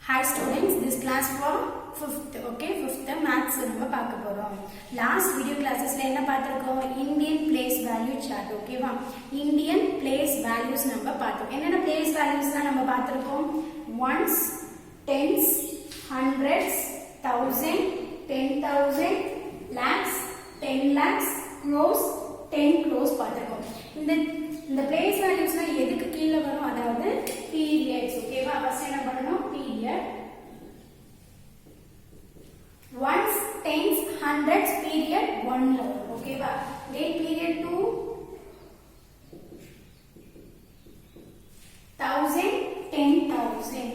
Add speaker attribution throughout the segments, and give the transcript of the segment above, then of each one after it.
Speaker 1: Hi students, this class for 5th, okay, 5th maths நம்ம பார்க்க போறோம். Last video classes-ல என்ன பார்த்திருக்கோம்? Indian place value chart, okay வா? Indian place values நம்ம பார்த்தோம். என்னென்ன place values-லாம் நம்ம பார்த்திருக்கோம்? Ones, tens, hundreds, thousand, 10,000, lakhs, 10 lakhs, crores, 10 crores பார்த்திருக்கோம். இந்த place values-லாம் எதுக்கு கீழ வரும்? அதாவது periods, okay வா? ஃபர்ஸ்ட் என்ன பண்ணனும்? Period. Ones, tens, hundreds, period 1 ல வரும். okay வா? Then period 2, 1000, 10,000.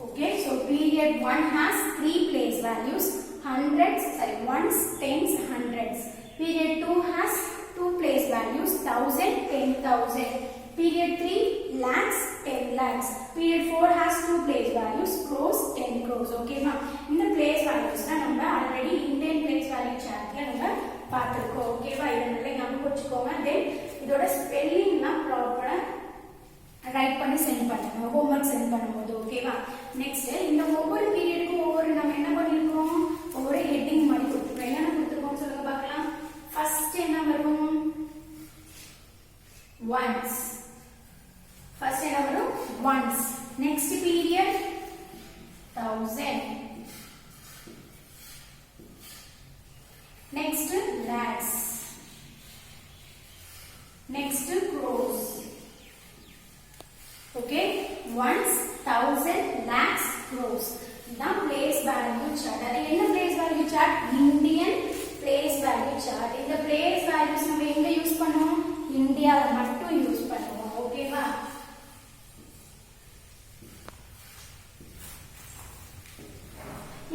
Speaker 1: Okay, so period 1 has 3 place values, ones, tens, hundreds. Period 2 has 2 place values, 1000, 10,000. Period 3, lakhs, 10 lakhs. Period 4 has 2 place values, crores, 10 crores. Okay ma? In the place values na நம்ம already Indian place value chart la நம்ம பார்த்திருக்கோம். Okay வா? இத நல்லா ஞாபகம் வச்சுக்கோங்க. Then இதோட spelling நான் ப்ராப்பரா ரைட் பண்ணி சென்ட் பண்ணுங்க. ஹோம்வொர்க் சென்ட் பண்ணும்போது ஓகேவா? நெக்ஸ்ட் இந்த ஒவ்வொரு பீரியடுக்கும் ஒவ்வொரு நம்ம என்ன பண்ணிருக்கோம்? ஒவ்வொரு ஹெட்டிங் மாதிரி கொடுத்துருக்கோம். என்னென்ன கொடுத்துருக்கோம் சொல்லுங்க பார்க்கலாம். ஃபர்ஸ்ட் என்ன வரும்? ஒன்ஸ். ஃபர்ஸ்ட் என்ன வரும்? Once. Next period 1000. Next lakhs. Next crores. Okay, ones, 1000, lakhs, crores. The place value chart. அது என்ன place value chart? Indian place value chart. இந்த place values நம்ம எங்க யூஸ் பண்ணுவோம்? இந்தியால மட்டும் யூஸ் பண்ணுவோம். ஓகேவா?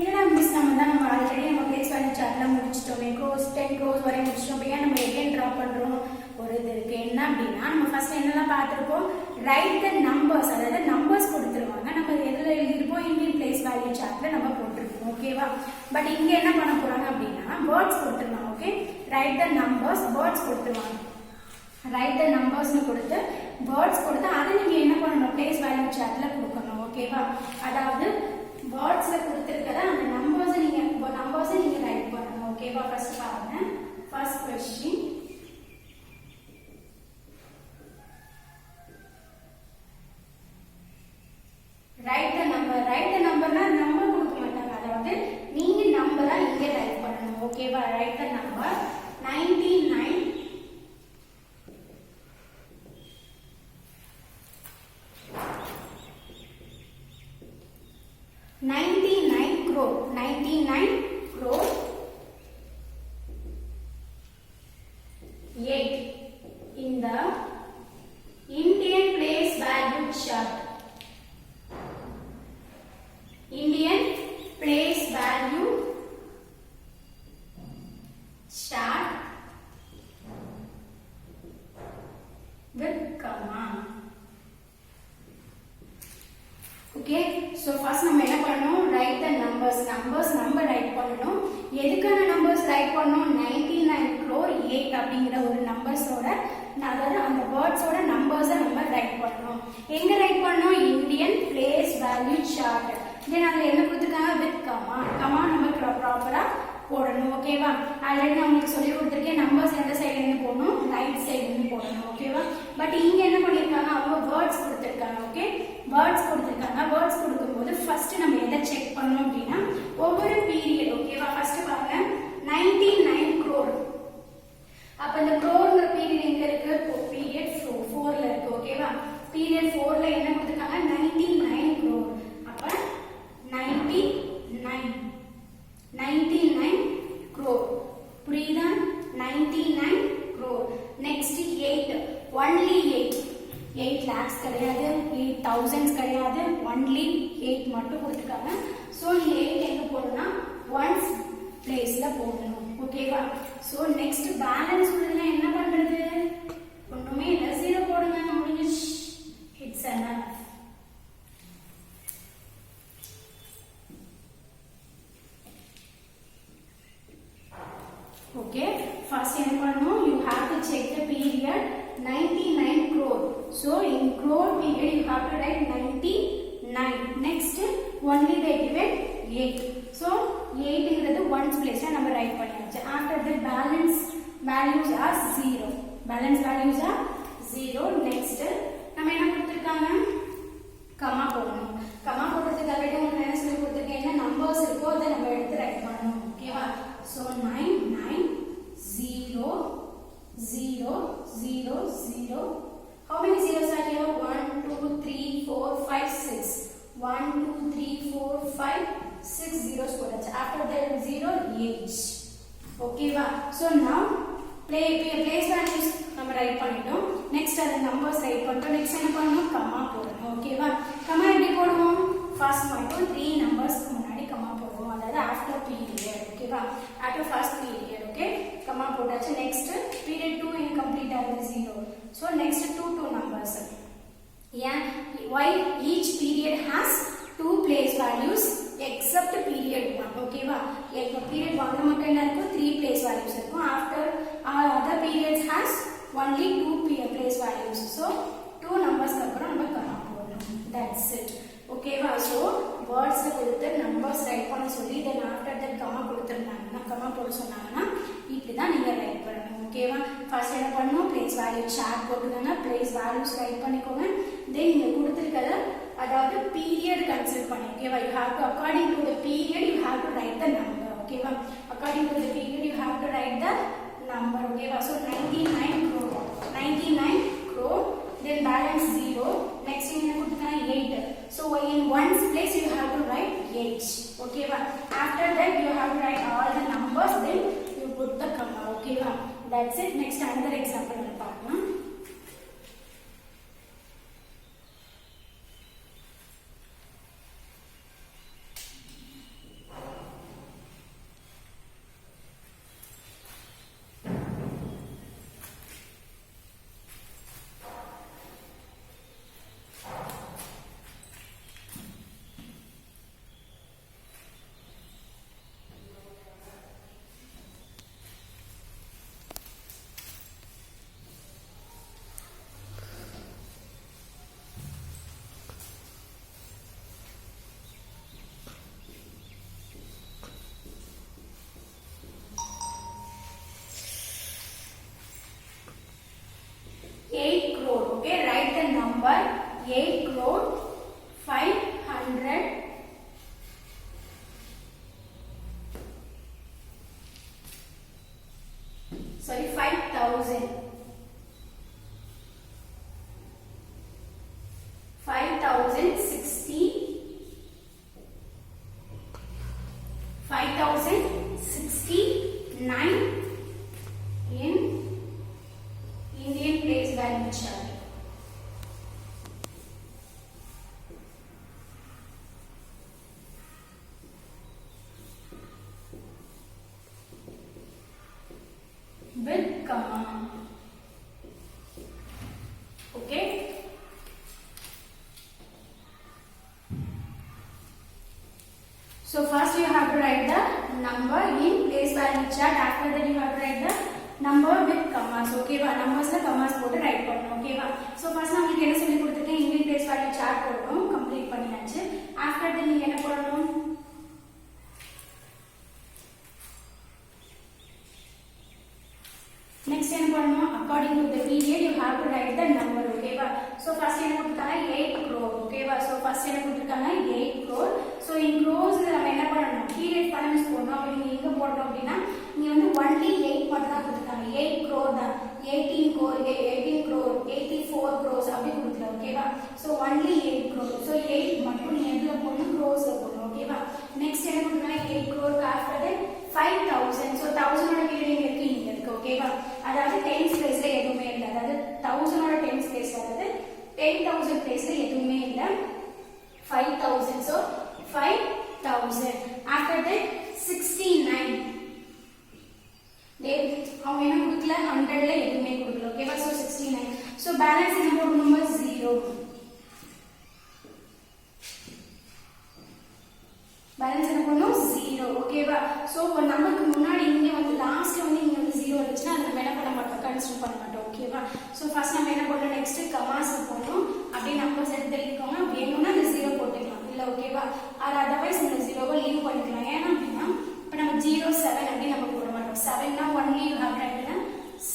Speaker 1: என்னடா மிஸ் நம்ம ஆல்ரெடி நம்ம place value chartல முடிச்சிட்டோமே. crores 10 crores வரை முடிச்சிட்டோம். ஏன் நம்ம again draw பண்றோம்? ஒரு இது இருக்கு. என்ன அப்படின்னா நம்ம ஃபர்ஸ்ட் என்னெல்லாம் பார்த்திருப்போம்? ரைட் த நம்பர்ஸ், அதாவது நம்பர்ஸ் கொடுத்துருவாங்க. நம்ம எதுல எழுதிருப்போம்? இந்தியன் பிளேஸ் வேல்யூ சார்ட்ல நம்ம போட்டிருப்போம். ஓகேவா? பட் இங்க என்ன பண்ண போறாங்க அப்படின்னா வேர்ட்ஸ் கொடுத்துருவாங்க. Okay, right the numbers, words கொடுத்துருவாங்க. ரைட் த நம்பர்ஸ்னு கொடுத்து வேர்ட்ஸ் கொடுத்து அதை நீங்க என்ன பண்ணணும்? பிளேஸ் வேல்யூ சார்ட்ல கொடுக்கணும். ஓகேவா? அதாவது வேர்ட்ஸ்ல கொடுத்துருக்கத அந்த நம்பர்ஸ் நீங்க ரைட் பண்ணணும். ஓகேவா? ஃபர்ஸ்ட் பாருங்க. First question, write the number. write the number na number கொடுக்க மாட்டாங்க. அதாவது நீங்க நம்பரா இங்க ரைட் பண்ணனும். ஓகேவா? write the number 99 crore. 99 crore 8 in the Indian place value chart. Indian place value chart with comma. Okay, so first நம்ம என்ன பண்ணனும்? write the numbers. number write பண்ணனும். எதுக்கான numbers write பண்ணனும்? 99 crore 8 அப்படிங்கற ஒரு நம்பர்ஸோட, அதாவது அந்த வேர்ட்ஸோட நம்பர்ஸை நம்ம ரைட் பண்ணனும். எங்க ரைட் பண்ணனும்? Indian place value chart. Then அதுல என்ன கொடுத்திருக்காங்க? With comma. கமா நம்ம ப்ராப்பரா போடணும். ஓகேவா? ஆல்ரெடி நான் உங்களுக்கு சொல்லி கொடுத்திருக்கேன். நம்பர்ஸ் எந்த சைடுல இருந்து போடணும்? ரைட் சைடுல இருந்து போடணும். ஓகேவா? பட் இங்க என்ன பண்ணிருக்காங்க? அவங்க வேர்ட்ஸ் கொடுத்திருக்காங்க. ஓகே, வேர்ட்ஸ் கொடுத்திருக்காங்க. வேர்ட்ஸ் கொடுக்கும்போது ஃபர்ஸ்ட் நம்ம எதை செக் பண்ணணும் அப்படின்னா ஒவ்வொரு பீரியட். ஓகேவா? ஃபர்ஸ்ட் பாருங்க, 99 crore. அப்ப இந்த crore பீரியட் எங்க இருக்கு? பீரியட் 4ல இருக்கு. ஓகேவா? பீரியட் 4ல என்ன கொடுத்திருக்காங்க? 99 crore. அப்ப 99 crore. புரியுதா? 99 crore. நெக்ஸ்ட் 8, only 8 lakhs கிடையாது, 8,000 கிடையாது, only 8 மட்டும் கொடுத்திருக்காங்க. சோ 8 எங்க போடணும்னா ஒன்ஸ் பிளேஸ்ல போடணும். ஓகேவா? சோ நெக்ஸ்ட் பேலன்ஸ் உள்ளதுல என்ன பண்றது? ஒண்ணுமே இல்ல, 0 போடுங்க, முடிஞ்சிச்சு. It's enough. okay first என்ன பண்ணனும் you have to check the period 99 crore so in crore period you have to write 99 next only they given 8 so 8 ங்கிறது ones place ல நம்ம ரைட் பண்ணியாச்சு after that balance values are 0 balance values are 0 next நம்ம என்ன கொடுத்திருக்காங்க comma போடணும் comma போடுறதுக்கு already உங்களுக்கு என்ன சொல்லி கொடுத்திருக்கேன் என்ன நம்பர்ஸ் இருக்கோ அதை நம்ம எடுத்து ரைட் பண்ணணும் ஓகேவா so 99000 how many zeros are here 1 2 3 4 5 6 1 2 3 4 5 6 zeros போடாச்சு after that 0 8 ஓகேவா so now place values நம்ம ரைட் பண்ணிட்டோம் நெக்ஸ்ட் அந்த நம்பர்ஸ் ரைட் பண்ணிட்டோம் நெக்ஸ்ட் என்ன பண்ணனும் கமா போடணும் ஓகேவா கமா எப்படி போடுவோம் ஃபர்ஸ்ட் மட்டும் 3 நம்பர்ஸ்க்கு முன்னாடி கமா போடுவோம் அதாவது ஆஃப்டர் பீரியட் ஓகேவா after first period okay comma போட்டாச்சு நெக்ஸ்ட் பீரியட் 2 இன்கம்ப்ளீட் ஆகுது 0 so next 2 numbers yeah why each period has 2 place values except period 1 ஓகேவா இப்போ period 1 மட்டும் என்ன இருக்கும் 3 place values இருக்கும் after all other periods has only 2 place values so 2 numbers க்கு அப்புறம் நம்ம கமா போடணும் that's it ஓகேவா so words கொடுத்து numbers ரைட் பண்ண சொல்லி then after that கமா கொடுத்திருந்தாங்கன்னா கமா போட சொன்னாங்கன்னா இப்படி தான் நீங்க ரைட் பண்ணணும் ஓகேவா ஃபர்ஸ்ட் என்ன பண்ணனும் place value chart போட்டுக்கங்க place values ரைட் பண்ணிக்கோங்க then நீங்க கொடுத்திருக்கத அதாவது period கன்சிடர் பண்ணி ஓகேவா you have to according to the period you have to write the number ஓகேவா according to the period you have to write the number ஓகேவா so 99 crore then balance 0 next என்ன கொடுத்தனா 8 so in ones place you have to write 8 ஓகேவா after that you have to write all the numbers then you put the comma ஓகேவா that's it next another example பார்க்கலாம் okay write the number 8 crore 500 sorry 5000 5060 5069 in Indian place value chart with comma okay so first you have to write the number in place value chart after that you have to write the number with commas ஓகேவா நம்பர்ஸ்ல commas போட்டு right பண்ணனும் ஓகேவா so first நான் உங்களுக்கு என்ன சொல்லி கொடுத்திருக்கேன் Indian place value chart போடணும் கம்ப்ளீட் பண்ணியாச்சு after that நீங்க என்ன போடணும் next என்ன பண்ணனும் according to the period you have to write the number ஓகேவா so first என்ன கொடுத்திருக்காங்க 8 crore ஓகேவா so first என்ன கொடுத்திருக்காங்க 8 crore so in crores நம்ம என்ன பண்ணனும் period balance போடணும் அப்ப நீங்க எங்க போடணும் அப்படினா நீங்க வந்து only 8 மட்டும் தான் கொடுத்திருக்காங்க 8 crore தான் 18 crore 84 crores அப்படி கொடுத்திருக்காங்க ஓகேவா so only 8 crore so 8 மட்டும் நீங்க எதுல போடணும் crores ல போடணும் ஓகேவா next என்ன கொடுத்திருக்காங்க 8 crore after that 5000 so 1000 ஓட period இங்க இருக்கு ஓகேவா அதாவது 10s பிளேஸ்ல எதுவுமே இல்ல அதாவது 1000 ஓட 10s பிளேஸ் அதாவது 10000 பிளேஸ்ல எதுவுமே இல்ல 5000 so 5000 after that 69 they அவங்க என்ன கொடுக்கல 100 ல எதுவுமே கொடுக்கல ஓகேவா so 69 so balance என்ன போடணும் 0 balance என்ன பண்ணனும் 0 ஓகேவா சோ நமக்கு முன்னாடி இங்க வந்து லாஸ்ட்ல வந்து இங்க இருந்துச்சுன்னா அதை நம்ம என்ன பண்ண மாட்டோம், கன்சிடர் பண்ண மாட்டோம். ஓகேவா? ஸோ ஃபர்ஸ்ட் நம்ம என்ன பண்ணணும், நெக்ஸ்ட் கமாஸ் போடணும். அப்படியே நம்பர்ஸ் எடுத்து எழுதிக்கோங்க. வேணும்னா அந்த 0 போட்டுக்கலாம், இல்லை ஓகேவா? ஆர் அதர்வைஸ் இந்த 0வை லீவ் பண்ணிக்கலாம். ஏன்னா அப்படின்னா இப்போ நம்ம 07 அப்படின்னு நம்ம போட மாட்டோம். 7னா ஒன்லி யூ ஹேவ் ரைட்னா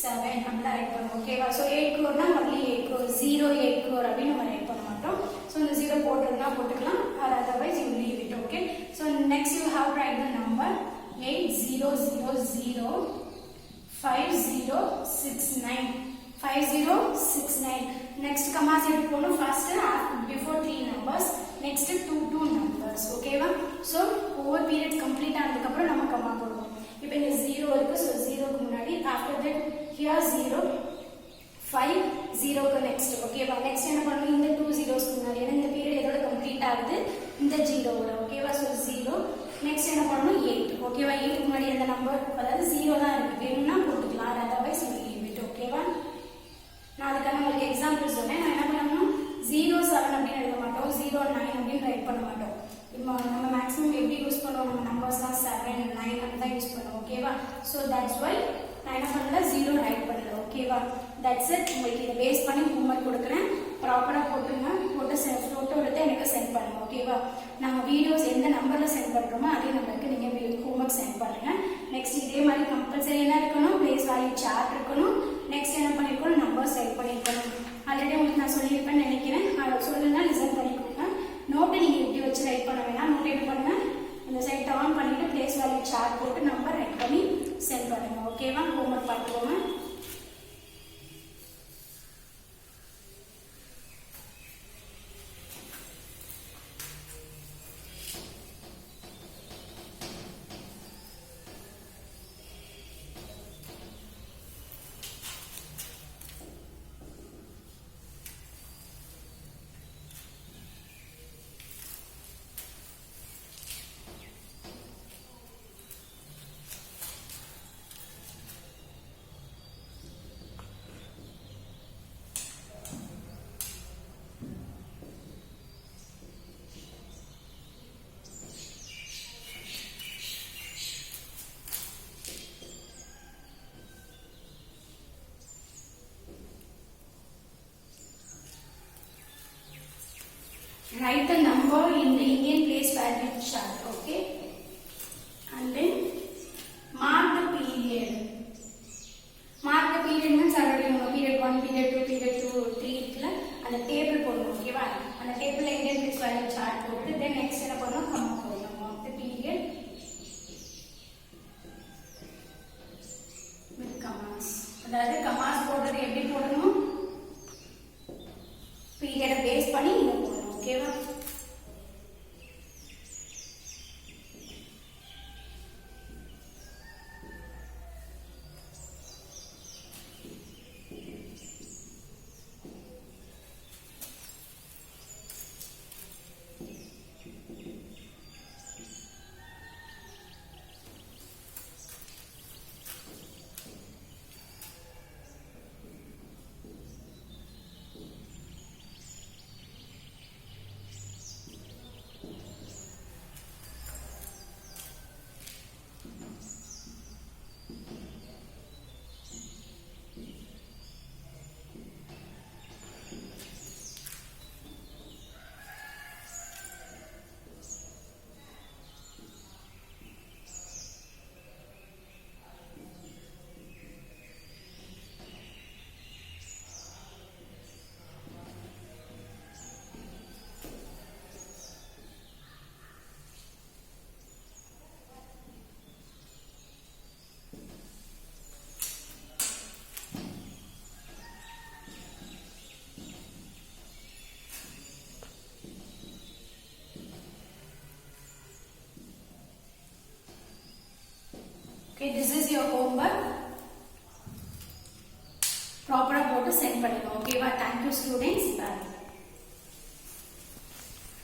Speaker 1: 7 அப்படிதான் ரைட் பண்ணுவோம். ஓகேவா? So 8 crore only 8 crore, 08 crore அப்படின்னு நம்ம ரைட் பண்ண மாட்டோம். ஸோ இந்த 0 போட்டுருந்தா போட்டுக்கலாம், or otherwise you leave it. Okay? So next you have right the number 80005069. 5069. Next commas எடுக்கணும். First before 3 numbers, next 2 numbers. ஓகேவா? So over period complete ஆனதுக்கு அப்புறம் நம்ம கமா போடுவோம். இப்போ இங்க 0 இருக்கு. So 0 க்கு முன்னாடி after that here 0 5 0 க்கு next. ஓகேவா? next என்ன பண்ணனும், இந்த 2 zeros க்கு முன்னாடி ஏன்னா இந்த பீரியட் இதோட கம்ப்ளீட் ஆகுது இந்த 0 ஓட. ஓகேவா? So 0 next என்ன பண்ணனும் 8. ஓகேவா? 8 க்கு முன்னாடி அந்த நம்பர் அதாவது 0 தான் இருக்கு. வேணும்னா போட்டுக்கலாம், otherwise you leave it. ஓகேவா? நான் அதுக்கான உங்களுக்கு எக்ஸாம்பிள் சொன்னேன். நான் என்ன பண்ணணும், 07 அப்படின்னு எழுத மாட்டோம், 09 அப்படின்னு ரைட் பண்ண மாட்டோம். இப்போ நம்ம மேக்ஸிமம் எப்படி யூஸ் பண்ணுவோம், நம்ம நம்பர்ஸ்லாம் 7 9 அப்படி தான் யூஸ் பண்ணுவோம். ஓகேவா? ஸோ தட்ஸ் வை நான் என்ன பண்ணல 0 ரைட் பண்ணல. ஓகேவா? That's it. உங்களுக்கு இதை பேஸ் பண்ணி ஹோம்ஒர்க் கொடுக்குறேன், ப்ராப்பராக போட்டுங்க. போட்டு ஃபோட்டோ எடுத்து எனக்கு சென்ட் பண்ணுங்க. ஓகேவா? நம்ம வீடியோஸ் எந்த நம்பரில் சென்ட் பண்ணுறோமோ அதே நம்பருக்கு நீங்கள் ஹோம்ஒர்க் சென்ட் பண்ணுங்க. நெக்ஸ்ட் இதே மாதிரி கம்பல்சரி என்ன இருக்கணும், பிளேஸ் வேல்யூ சார்ட் இருக்கணும். நெக்ஸ்ட் என்ன பண்ணிருக்கணும், நம்பர்ஸ் ரைட் பண்ணிருக்கணும். ஆல்ரெடி உங்களுக்கு நான் சொல்லியிருப்பேன்னு நினைக்கிறேன். சொல்லுங்க, லிசன் பண்ணிக்கோங்க. நோட்டை நீங்கள் இப்படி வச்சு ரைட் பண்ண வேணாம். நோட் என்ன பண்ணுங்க, இந்த சைட் ஆன் பண்ணிட்டு பிளேஸ் வேல்யூ சார்ட் போட்டு நம்பர் ரைட் பண்ணி சென்ட் பண்ணுங்க. ஓகேவா? ஹோம்ஒர்க் பார்த்துக்கோங்க. Write the number in the Indian place value chart. Okay? And then mark the period. Mark the period means already you know period 1, period 2, period 2, 3 இருக்குல அந்த table போடணும். ஓகேவா? அந்த டேபிள்ல Indian place value chart போட்டு then next என்ன பண்ணனும், comma போடணும். Mark the period with commas. அதாவது commas போடுறது எப்படி போடணும், பீரியட பேஸ் பண்ணி இங்க போடணும். ஓகேவா? Okay, this is your homework. Proper போட்டு send பண்ணுங்க. Okay, thank you students. Bye.